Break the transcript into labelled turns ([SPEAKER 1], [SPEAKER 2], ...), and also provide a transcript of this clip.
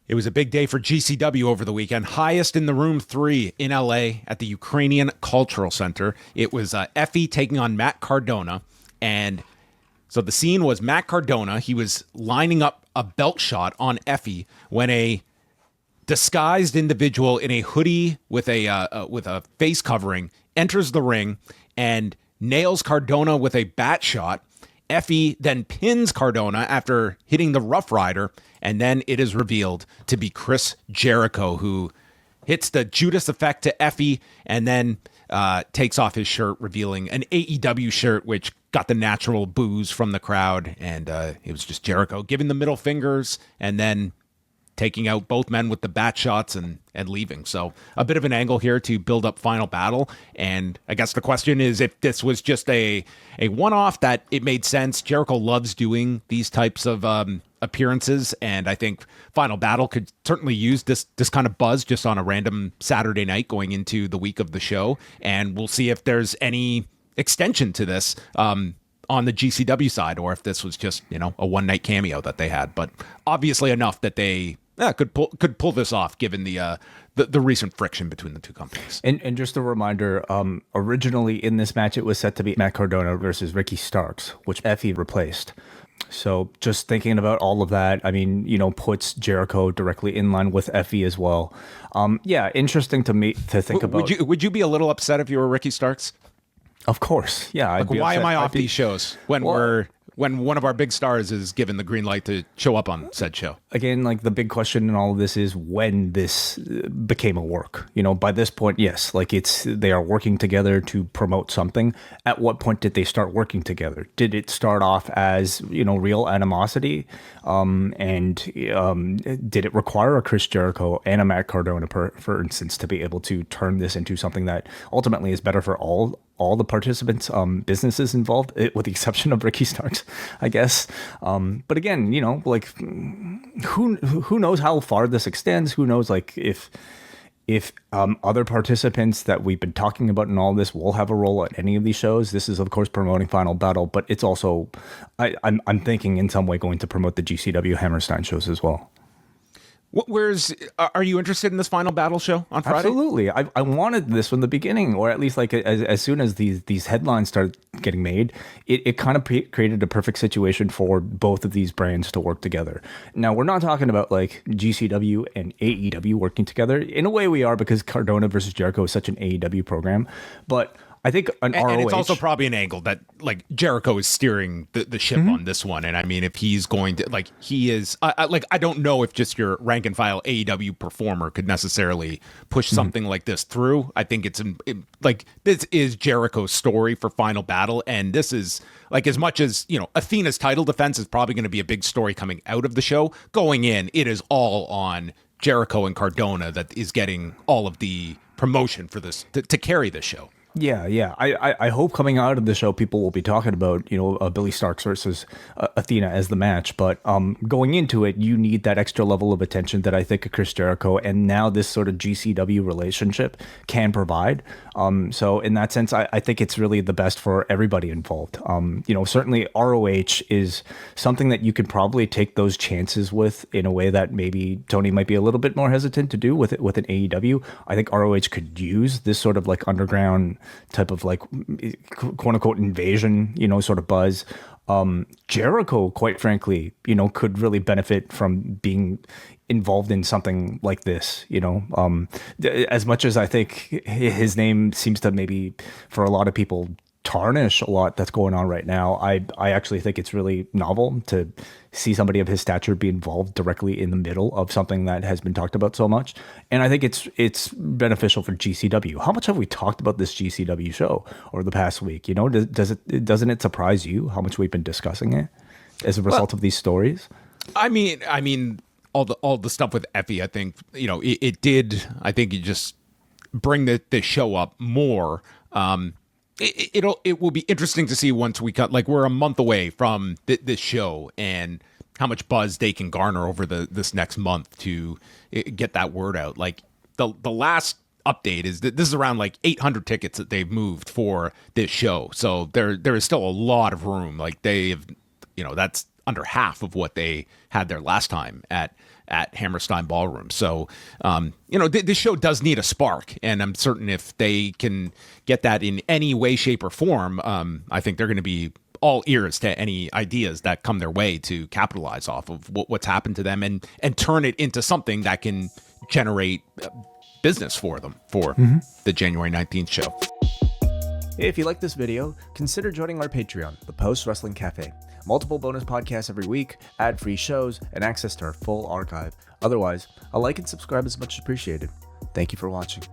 [SPEAKER 1] It was a big day for GCW over the weekend. Highest in the Room 3 in LA at the Ukrainian Cultural Center. It was Effie taking on Matt Cardona. And so the scene was Matt Cardona. He was lining up a belt shot on Effie when a disguised individual in a hoodie with a face covering enters the ring and nails Cardona with a bat shot. Effie then pins Cardona after hitting the Rough Rider, and then it is revealed to be Chris Jericho, who hits the Judas effect to Effie and then takes off his shirt, revealing an AEW shirt, which got the natural boos from the crowd. And it was just Jericho giving the middle fingers and then taking out both men with the bat shots and leaving. So a bit of an angle here to build up Final Battle. And I guess the question is if this was just a one-off, that it made sense. Jericho loves doing these types of appearances, and I think Final Battle could certainly use this kind of buzz just on a random Saturday night going into the week of the show. And we'll see if there's any extension to this on the GCW side, or if this was just, a one-night cameo that they had. But obviously enough that they could pull this off, given the recent friction between the two companies.
[SPEAKER 2] And just a reminder, originally in this match, it was set to be Matt Cardona versus Ricky Starks, which Effie replaced. So just thinking about all of that, puts Jericho directly in line with Effie as well. Interesting to think about.
[SPEAKER 1] Would you be a little upset if you were Ricky Starks?
[SPEAKER 2] Of course, yeah.
[SPEAKER 1] Why am I off these shows when one of our big stars is given the green light to show up on said show?
[SPEAKER 2] Again, the big question in all of this is when this became a work. By this point, yes, they are working together to promote something. At what point did they start working together? Did it start off as, real animosity? And did it require a Chris Jericho and a Matt Cardona, for instance, to be able to turn this into something that ultimately is better for all the participants, businesses involved, with the exception of Ricky Starks, I guess. But again, who knows how far this extends? Who knows, if other participants that we've been talking about in all this will have a role at any of these shows. This is, of course, promoting Final Battle, but it's also, I'm thinking in some way going to promote the GCW Hammerstein shows as well.
[SPEAKER 1] Are you interested in this Final Battle show on Friday?
[SPEAKER 2] Absolutely. I wanted this from the beginning, or at least as soon as these headlines started getting made, it kind of created a perfect situation for both of these brands to work together. Now, we're not talking about GCW and AEW working together. In a way we are, because Cardona versus Jericho is such an AEW program, but I think an ROH...
[SPEAKER 1] And it's also probably an angle that, Jericho is steering the ship on this one. And, if he's going to, he is... I don't know if just your rank-and-file AEW performer could necessarily push something like this through. I think this is Jericho's story for Final Battle. And this is, as much as, Athena's title defense is probably going to be a big story coming out of the show, going in, it is all on Jericho and Cardona that is getting all of the promotion for this, to carry this show.
[SPEAKER 2] Yeah. I hope coming out of the show, people will be talking about, Billy Starks versus Athena as the match. But going into it, you need that extra level of attention that I think a Chris Jericho and now this sort of GCW relationship can provide. So in that sense, I think it's really the best for everybody involved. Certainly ROH is something that you could probably take those chances with in a way that maybe Tony might be a little bit more hesitant to do with an AEW. I think ROH could use this sort of underground type of quote unquote invasion, sort of buzz. Jericho, quite frankly, could really benefit from being involved in something like this, as much as I think his name seems to maybe for a lot of people tarnish a lot that's going on right now. I actually think it's really novel to see somebody of his stature be involved directly in the middle of something that has been talked about so much. And I think it's beneficial for GCW. How much have we talked about this GCW show over the past week? Doesn't it surprise you how much we've been discussing it as a result of these stories? I
[SPEAKER 1] mean, all the stuff with Effie, I think, it did. I think you just bring the show up more. It will be interesting to see once we cut, we're a month away from this show and how much buzz they can garner over this next month to get that word out. The last update is that this is around 800 tickets that they've moved for this show. So there is still a lot of room. They've, that's under half of what they had there last time at at Hammerstein Ballroom. So, this show does need a spark, and I'm certain if they can get that in any way, shape, or form, I think they're going to be all ears to any ideas that come their way to capitalize off of what's happened to them and turn it into something that can generate business for them for the January 19th show.
[SPEAKER 3] If you like this video, consider joining our Patreon, the Post Wrestling Cafe. Multiple bonus podcasts every week, ad-free shows, and access to our full archive. Otherwise, a like and subscribe is much appreciated. Thank you for watching.